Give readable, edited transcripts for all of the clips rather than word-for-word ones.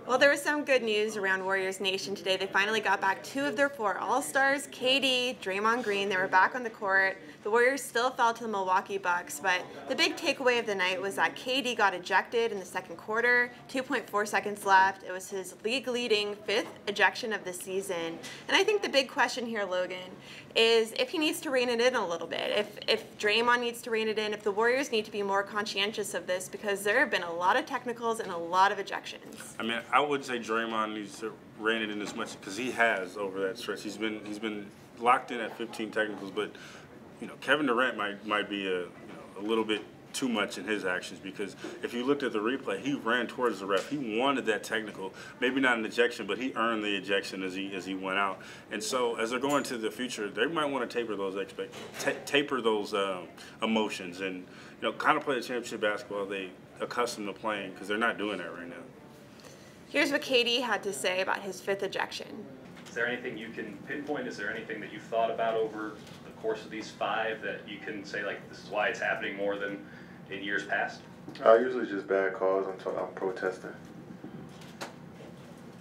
Well, there was some good news around Warriors Nation today. They finally got back 2 of their 4 All-Stars, KD, Draymond Green. They were back on the court. The Warriors still fell to the Milwaukee Bucks, but the big takeaway of the night was that KD got ejected in the second quarter, 2.4 seconds left. It was his league-leading 5th ejection of the season. And I think the big question here, Logan, is if he needs to rein it in a little bit, if Draymond needs to rein it in, if the Warriors need to be more conscientious of this, because there have been a lot of technicals and a lot of ejections. I mean, I would say Draymond needs to rein it in as much because he has over that stretch. He's been locked in at 15 technicals, but Kevin Durant might be a little bit too much in his actions, because if you looked at the replay, he ran towards the ref. He wanted that technical, maybe not an ejection, but he earned the ejection as he went out. And so as they're going to the future, they might want to taper those emotions and kind of play the championship basketball they accustomed to playing, because they're not doing that right now. Here's what KD had to say about his 5th ejection. Is there anything you can pinpoint? Is there anything that you've thought about over the course of these 5 that you can say, like, this is why it's happening more than in years past? Usually just bad calls until I'm protesting.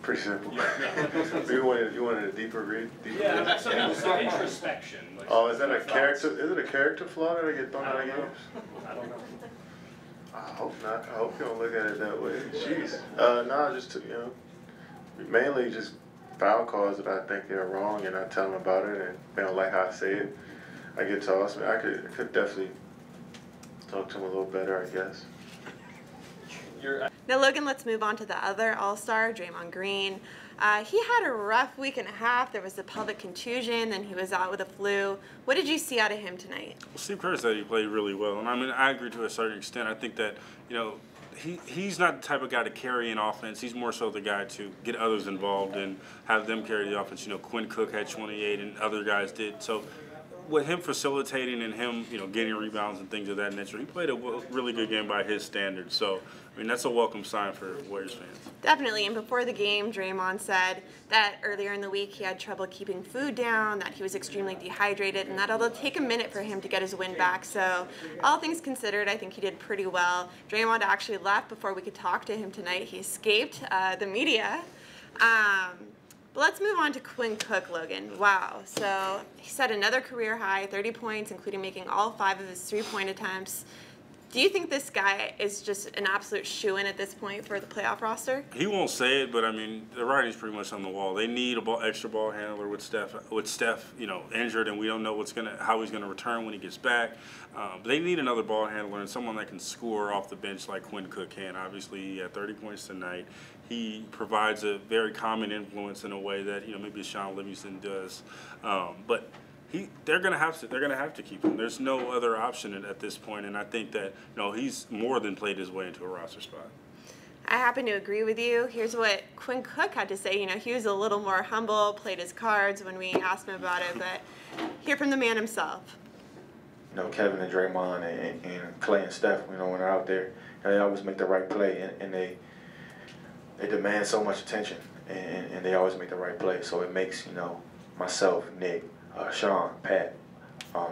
Pretty simple. Yeah. You wanted a deeper read? Yeah, that's some introspection. Like, oh, is that a character? Is it a character flaw that I get thrown out of games? I don't know. I hope not. I hope you don't look at it that way. Jeez. No, just mainly just foul calls that I think they're wrong, and I tell them about it, and they don't like how I say it. I get tossed. I could definitely talk to them a little better, I guess. Now, Logan, let's move on to the other All-Star, Draymond Green. He had a rough week and a half. There was a pelvic contusion, then he was out with a flu. What did you see out of him tonight? Well, Steve Kerr said he played really well, and I mean, I agree to a certain extent. I think that, he's not the type of guy to carry an offense. He's more so the guy to get others involved and have them carry the offense. Quinn Cook had 28 and other guys did. So with him facilitating and him, getting rebounds and things of that nature, he played a really good game by his standards. So, I mean, that's a welcome sign for Warriors fans. Definitely. And before the game, Draymond said that earlier in the week he had trouble keeping food down, that he was extremely dehydrated, and that it'll take a minute for him to get his wind back. So, all things considered, I think he did pretty well. Draymond actually left before we could talk to him tonight. He escaped the media. But let's move on to Quinn Cook, Logan. Wow. So he set another career high, 30 points, including making all 5 of his 3-point attempts. Do you think this guy is just an absolute shoo-in at this point for the playoff roster? He won't say it, but I mean, the writing's pretty much on the wall. They need a extra ball handler with Steph, injured, and we don't know how he's gonna return when he gets back. But they need another ball handler and someone that can score off the bench like Quinn Cook can. Obviously, he had 30 points tonight. He provides a very common influence in a way that maybe Sean Livingston does, but they're gonna have to keep him. There's no other option at this point, and I think that he's more than played his way into a roster spot. I happen to agree with you. Here's what Quinn Cook had to say. He was a little more humble, played his cards when we asked him about it, but hear from the man himself. Kevin and Draymond and Clay and Steph, when they're out there, they always make the right play, and they demand so much attention, and they always make the right play. So it makes myself, Nick, Sean, Pat,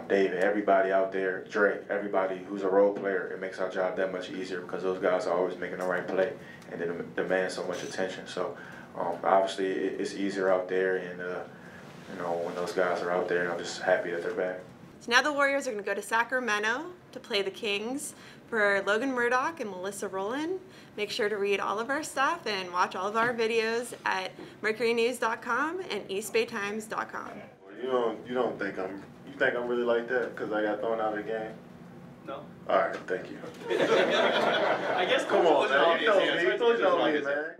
David, everybody out there, Dre, everybody who's a role player, it makes our job that much easier because those guys are always making the right play and they demand so much attention. So obviously it's easier out there, and when those guys are out there, and I'm just happy that they're back. So now the Warriors are going to go to Sacramento to play the Kings. For Logan Murdock and Melissa Rohlin, make sure to read all of our stuff and watch all of our videos at mercurynews.com and eastbaytimes.com. You don't think you think I'm really like that because I got thrown out of the game? No. All right, thank you. I guess Come on, man. You know me, man.